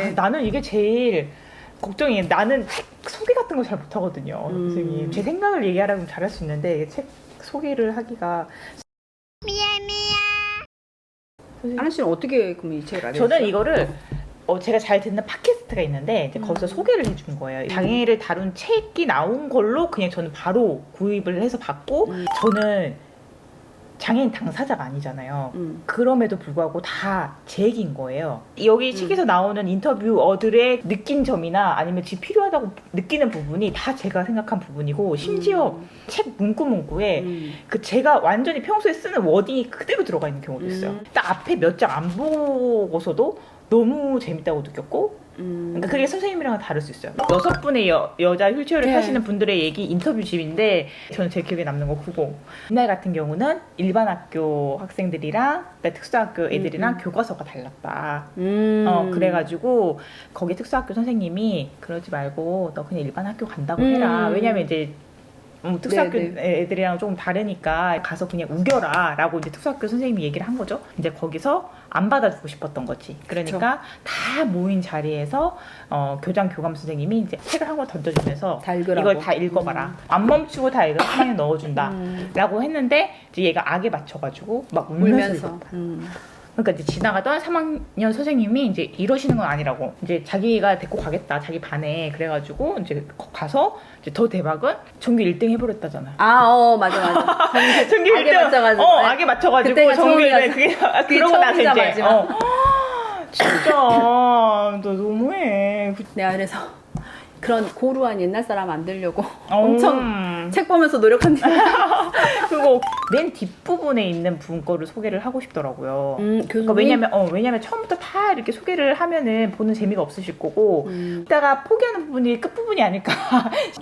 아, 나는 이게 제일 걱정이에요. 나는 책 소개 같은 거 잘 못하거든요. 선생님. 제 생각을 얘기하라면 잘할 수 있는데 책 소개를 하기가. 하나 씨는 어떻게 그럼 이 책을 알게 됐어요? 저는 이거를 제가 잘 듣는 팟캐스트가 있는데 이제 거기서 소개를 해준 거예요. 장애를 다룬 책이 나온 걸로 그냥 저는 바로 구입을 해서 받고 저는 장애인 당사자가 아니잖아요. 그럼에도 불구하고 다 제 얘기인 거예요. 여기 책에서 나오는 인터뷰어들의 느낀 점이나 아니면 지금 필요하다고 느끼는 부분이 다 제가 생각한 부분이고 심지어 책 문구에 그 제가 완전히 평소에 쓰는 워딩이 그대로 들어가 있는 경우도 있어요. 딱 앞에 몇 장 안 보고서도 너무 재밌다고 느꼈고 그러니까 그게 선생님이랑은 다를 수 있어요. 6분의 여자 휠체어를 네. 타시는 분들의 얘기 인터뷰집인데 저는 제일 기억에 남는 거 그거. 이날 같은 경우는 일반 학교 학생들이랑 그러니까 특수학교 애들이랑 교과서가 달랐다. 그래가지고 거기 특수학교 선생님이 그러지 말고 너 그냥 일반 학교 간다고 해라. 왜냐면 이제 특수학교 애들이랑 조금 다르니까 가서 그냥 우겨라 라고 이제 특수학교 선생님이 얘기를 한 거죠. 이제 거기서 안 받아주고 싶었던 거지. 그러니까 다 모인 자리에서 교장 교감 선생님이 이제 책을 한 권 던져주면서 이걸 다 읽어봐라. 안 멈추고 다 읽어 하나에 넣어준다 라고 했는데 이제 얘가 악에 맞춰가지고 막 울면서 그러니까 이제 지나가던 3학년 선생님이 이제 이러시는 건 아니라고 이제 자기가 데리고 가겠다 자기 반에 그래가지고 이제 가서 이제 더 대박은 전교 1등 해버렸다잖아. 맞아. 전교 1등 악에 맞춰가지고 전교 1등 그러고 나서 이제 진짜 너 너무해. 내가 그래서 그런 고루한 옛날 사람 안 되려고 엄청 책 보면서 노력한다. 그리고 맨 뒷부분에 있는 분 거를 소개를 하고 싶더라고요. 그러니까 왜냐면 처음부터 다 이렇게 소개를 하면은 보는 재미가 없으실 거고 이따가 포기하는 부분이 끝부분이 아닐까.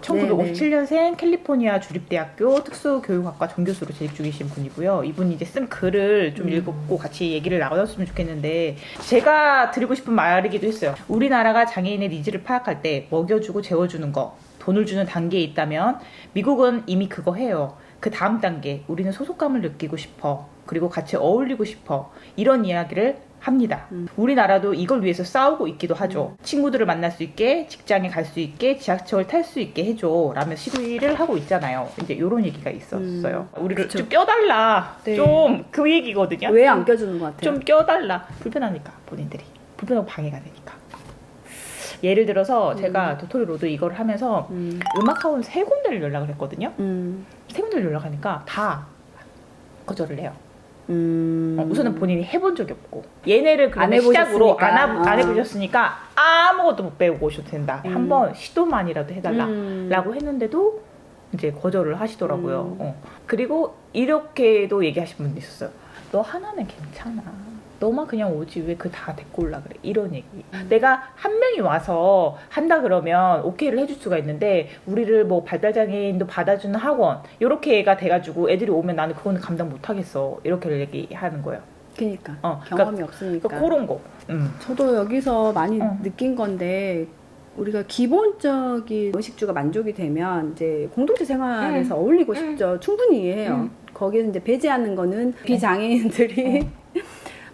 1957년생 캘리포니아 주립대학교 특수교육학과 전교수로 재직 중이신 분이고요. 이분이 이제 쓴 글을 좀 읽고 같이 얘기를 나눴으면 좋겠는데 제가 드리고 싶은 말이기도 했어요. 우리나라가 장애인의 니즈를 파악할 때 먹여주고 재워주는 거 돈을 주는 단계에 있다면 미국은 이미 그거 해요. 그 다음 단계 우리는 소속감을 느끼고 싶어. 그리고 같이 어울리고 싶어. 이런 이야기를 합니다. 우리나라도 이걸 위해서 싸우고 있기도 하죠. 친구들을 만날 수 있게 직장에 갈 수 있게 지하철 탈 수 있게 해줘 라며 시위를 하고 있잖아요. 이제 이런 얘기가 있었어요. 우리를 좀 껴달라. 좀 그 얘기거든요. 왜 안 껴주는 것 같아요? 좀 껴달라. 불편하니까 본인들이. 불편하고 방해가 되니까. 예를 들어서 제가 도토리 로드 이걸 하면서 음악학원 3군데를 연락을 했거든요. 3군데를 연락하니까 다 거절을 해요. 우선은 본인이 해본 적이 없고 얘네를 그러면 시작으로 안 해보셨으니까 아무것도 못 배우고 오셔도 된다. 한번 시도만이라도 해달라 라고 했는데도 이제 거절을 하시더라고요. 그리고 이렇게도 얘기하신 분도 있었어요. 너 하나는 괜찮아. 너만 그냥 오지 왜 그 다 데리고 올라 그래. 이런 얘기. 내가 한 명이 와서 한다 그러면 오케이를 해줄 수가 있는데 우리를 뭐 발달장애인도 받아주는 학원 이렇게 애가 돼가지고 애들이 오면 나는 그거는 감당 못하겠어. 이렇게 얘기하는 거예요. 그러니까 경험이 없으니까. 그런 거. 저도 여기서 많이 느낀 건데 우리가 기본적인 의식주가 만족이 되면 이제 공동체 생활에서 어울리고 싶죠. 충분히 이해해요. 거기에서 이제 배제하는 거는 비장애인들이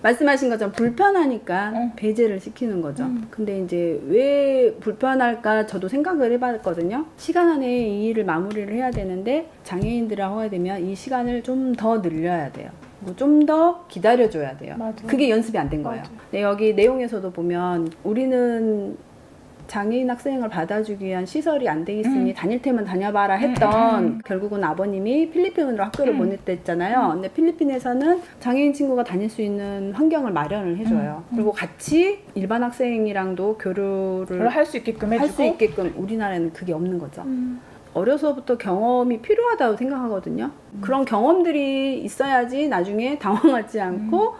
말씀하신 것처럼 불편하니까 배제를 시키는 거죠. 근데 이제 왜 불편할까 저도 생각을 해봤거든요. 시간 안에 이 일을 마무리를 해야 되는데 장애인들하고 하게 되면 이 시간을 좀 더 늘려야 돼요. 좀 더 기다려줘야 돼요. 맞아. 그게 연습이 안 된 거예요. 근데 여기 내용에서도 보면 우리는 장애인 학생을 받아주기 위한 시설이 안 돼 있으니 다닐 테면 다녀봐라 했던 결국은 아버님이 필리핀으로 학교를 보냈댔잖아요. 근데 필리핀에서는 장애인 친구가 다닐 수 있는 환경을 마련을 해줘요. 그리고 같이 일반 학생이랑도 교류를 할 수 있게끔 해주고 할 수 있게끔 우리나라에는 그게 없는 거죠. 어려서부터 경험이 필요하다고 생각하거든요. 그런 경험들이 있어야지 나중에 당황하지 않고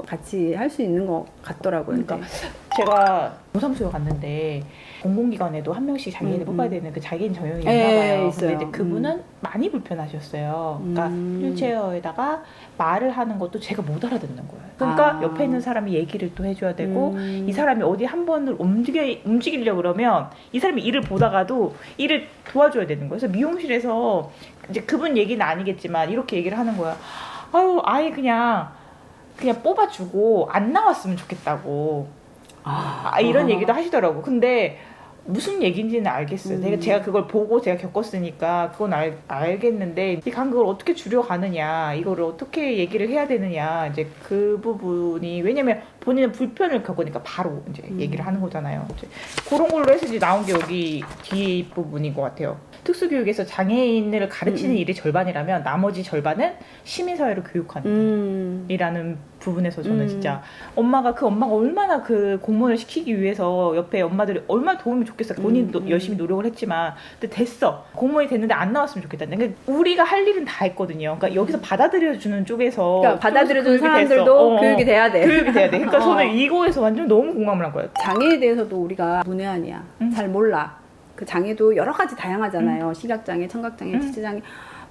같이 할 수 있는 것 같더라고요. 그러니까 제가 노사무소에 갔는데 공공기관에도 한 명씩 장애인을 뽑아야 되는 그 장애인 전용이 있나 봐요. 근데 이제 그분은 많이 불편하셨어요. 그러니까 휠체어에다가 말을 하는 것도 제가 못 알아듣는 거예요. 그러니까 옆에 있는 사람이 얘기를 또 해줘야 되고 이 사람이 어디 한 번을 움직이려고 그러면 이 사람이 일을 보다가도 일을 도와줘야 되는 거예요. 그래서 미용실에서 이제 그분 얘기는 아니겠지만 이렇게 얘기를 하는 거야. 아유 아예 그냥 뽑아주고 안 나왔으면 좋겠다고. 이런 얘기도 하시더라고. 근데 무슨 얘기인지는 알겠어요. 제가 그걸 보고 제가 겪었으니까 그건 알겠는데 이 간극을 어떻게 줄여가느냐, 이거를 어떻게 얘기를 해야 되느냐, 이제 그 부분이, 왜냐면 본인은 불편을 겪으니까 바로 이제 얘기를 하는 거잖아요. 이제 그런 걸로 해서 이제 나온 게 여기 뒷부분인 것 같아요. 특수교육에서 장애인을 가르치는 일이 절반이라면 나머지 절반은 시민사회로 교육하는 이라는 부분에서 저는 진짜 엄마가 얼마나 그 공무원을 시키기 위해서 옆에 엄마들이 얼마나 도움이 좋겠어. 본인도 열심히 노력을 했지만 근데 됐어. 공무원이 됐는데 안 나왔으면 좋겠다. 그러니까 우리가 할 일은 다 했거든요. 그러니까 여기서 받아들여주는 쪽에서 그러니까 받아들여주는 사람들도 교육이 돼야 돼. 교육이 돼야 돼. 그러니까 저는 이거에서 완전 너무 공감을 한 거예요. 장애에 대해서도 우리가 문외한이야. 잘 몰라. 그 장애도 여러 가지 다양하잖아요. 시각장애, 청각장애, 지체장애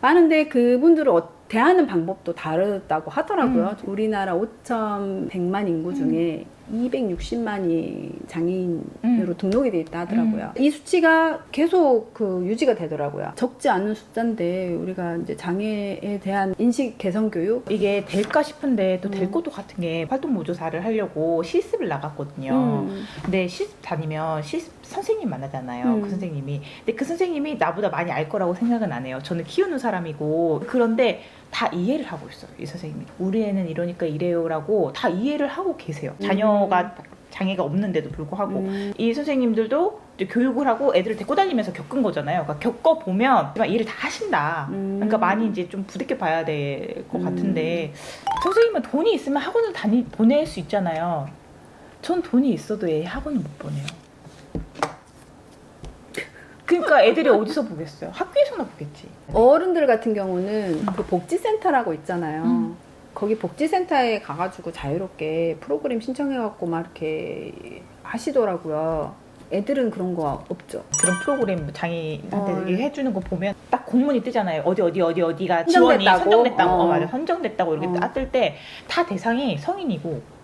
많은데 그분들을 대하는 방법도 다르다고 하더라고요. 우리나라 5,100만 인구 중에 260만이 장애인으로 등록이 돼 있다 하더라고요. 이 수치가 계속 그 유지가 되더라고요. 적지 않은 숫자인데 우리가 이제 장애에 대한 인식 개선 교육 이게 될까 싶은데 또 될 것도 같은 게 활동 보조사를 하려고 실습을 나갔거든요. 근데 실습 다니면 실습 선생님 만나잖아요. 그 선생님이. 근데 그 선생님이 나보다 많이 알 거라고 생각은 안 해요. 저는 키우는 사람이고. 그런데 다 이해를 하고 있어요. 이 선생님이. 우리 애는 이러니까 이래요라고 다 이해를 하고 계세요. 자녀가 장애가 없는데도 불구하고. 이 선생님들도 이제 교육을 하고 애들을 데리고 다니면서 겪은 거잖아요. 그러니까 겪어보면 이해를 다 하신다. 그러니까 많이 이제 좀 부딪혀 봐야 될 것 같은데 선생님은 돈이 있으면 학원을 보낼 수 있잖아요. 전 돈이 있어도 애 학원을 못 보내요. 그러니까 애들이 어디서 보겠어요? 학교에서나 보겠지. 어른들 같은 경우는 그 복지센터라고 있잖아요. 거기 복지센터에 가가지고 자유롭게 프로그램 신청해갖고 막 이렇게 하시더라고요. 애들은 그런 거 없죠. 그런 프로그램 장애인한테 해주는 거 보면 딱 공문이 뜨잖아요. 어디가 지원이 선정됐다고. 맞아. 선정됐다고 이렇게 뜰 때 다 대상이 성인이고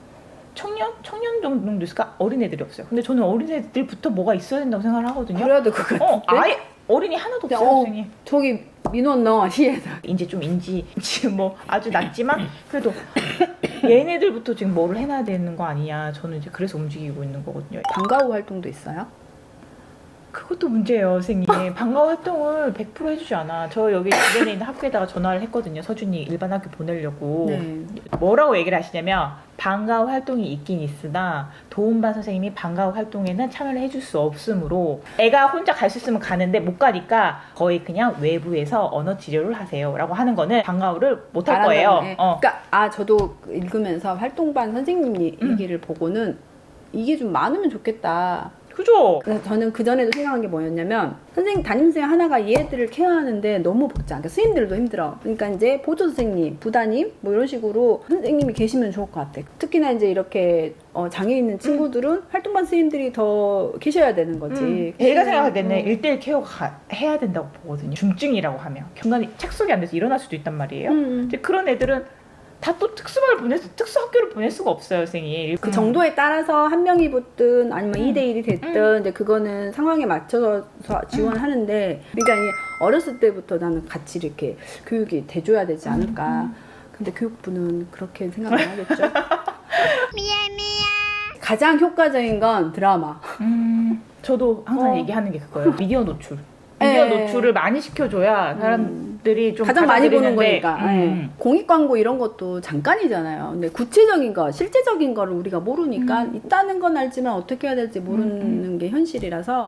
청년 정도 있을까? 어린애들이 없어요. 근데 저는 어린애들부터 뭐가 있어야 된다고 생각을 하거든요. 그래도 그거 아예 어린이 하나도 없어요, 선생님. 저기 민원 넣어, 시에서. 이제 좀 인지 뭐 아주 낮지만 그래도 얘네들부터 지금 뭐를 해놔야 되는 거 아니냐. 저는 이제 그래서 움직이고 있는 거거든요. 방과 후 활동도 있어요? 그것도 문제예요, 선생님. 방과 활동을 100% 해주지 않아. 저 여기 주변에 있는 학교에다가 전화를 했거든요. 서준이 일반 학교 보내려고. 네. 뭐라고 얘기를 하시냐면 방과 후 활동이 있긴 있으나 도움반 선생님이 방과 후 활동에는 참여를 해줄 수 없으므로 애가 혼자 갈 수 있으면 가는데 못 가니까 거의 그냥 외부에서 언어 치료를 하세요 라고 하는 거는 방과 후를 못 할 거예요. 그러니까 저도 읽으면서 활동반 선생님 얘기를 보고는 이게 좀 많으면 좋겠다. 그죠? 그래서 저는 그전에도 생각한 게 뭐였냐면 담임선생님 하나가 이 애들을 케어하는데 너무 복잡. 그러니까 선생님들도 힘들어. 그러니까 이제 보조 선생님, 부담임 뭐 이런 식으로 선생님이 계시면 좋을 것 같아. 특히나 이제 이렇게 장애 있는 친구들은 활동반 선생님들이 더 계셔야 되는 거지. 제가 생각할 때는 1:1 케어가 해야 된다고 보거든요. 중증이라고 하면 중간에 착석이 안 돼서 일어날 수도 있단 말이에요. 이제 그런 애들은 다 또 특수학교를 보낼 수가 없어요, 선생님. 그 정도에 따라서 한 명이 붙든 아니면 2대1이 됐든 이제 그거는 상황에 맞춰서 지원을 하는데 그러니까 이게 어렸을 때부터 나는 같이 이렇게 교육이 돼줘야 되지 않을까. 근데 교육부는 그렇게 생각을 하겠죠. 가장 효과적인 건 드라마. 저도 항상 얘기하는 게 그거예요. 미디어 노출. 미디어 노출을 많이 시켜줘야 사람들이 좀 가장 많이 보는 거니까. 공익 광고 이런 것도 잠깐이잖아요. 근데 구체적인 거, 실제적인 거를 우리가 모르니까 있다는 건 알지만 어떻게 해야 될지 모르는 게 현실이라서.